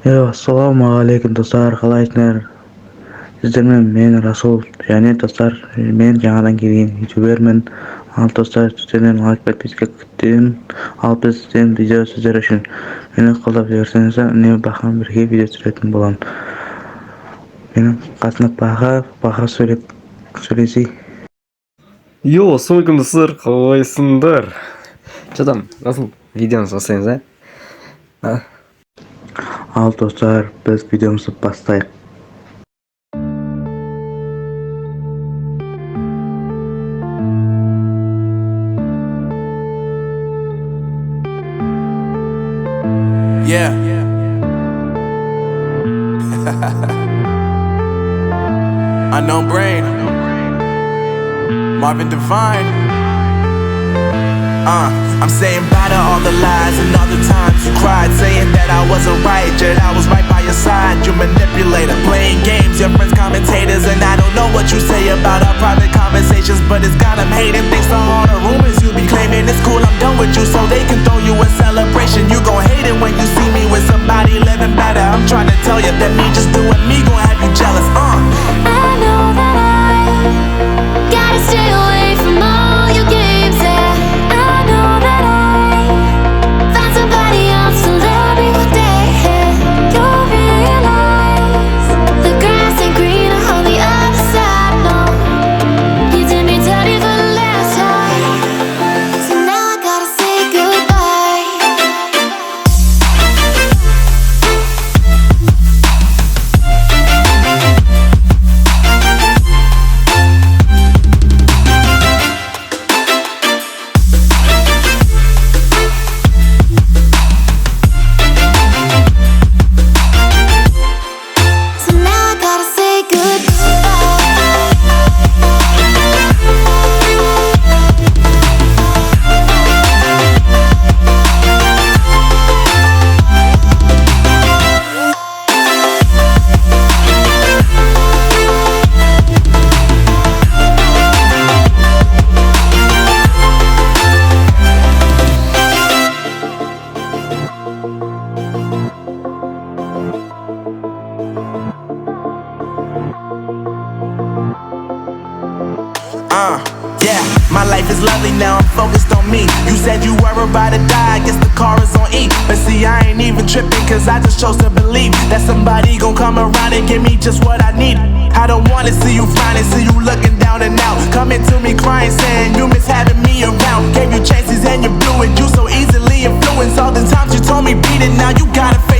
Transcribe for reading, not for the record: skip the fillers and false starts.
Assalomu alaykum do'stlar, qalaysizlar? Sizlarмен men Rasul, ya'ni do'stlar, men yangidan kelgan youtuberman. Do'stlar, sizlardan like подписка kutdim. Biz sizdan video sizlar uchun meni qo'llab bersangiz, men Bахамен birga video tushiratgan bo'laman. Meni qasnab Baha söyleysi. Assalamualaikum dostlar, қалайсыңдар? Жадам, nasıl videomuzu жасаймыз, Dostlar, biz videomuzu başlayalım. Yeah. Unknown brain. Marvin Divine. I'm saying bye to all the lies and all the times you cried, saying that I wasn't right, yet I was right by your side. You manipulator, playing games, your friends commentators, and I don't know what you say about our private conversations, but it's got them hating. Thanks to all the rumors you be claiming. It's cool, I'm done with you, so they can throw you a celebration. You gon' hate it when you see me with somebody living better. I'm trying to tell you that me just doing me gon' have you jealous. I know that I gotta stay away from all your games, yeah. I know that I found somebody else to love me one day, yeah. You'll realize the grass ain't greener on the other side, no. You did me dirty for the last time, so now I gotta say goodbye. So now I gotta say Yeah, my life is lovely now, I'm focused on me. You said you were about to die, I guess the car is on E. But see, I ain't even tripping, cause I just chose to believe that somebody gon' come around and give me just what I need. I don't wanna see you frowning, see you looking down and out, coming to me crying, saying you miss having me around. Gave you chances and you blew it, you so easily influenced. All the times you told me beat it, now you gotta face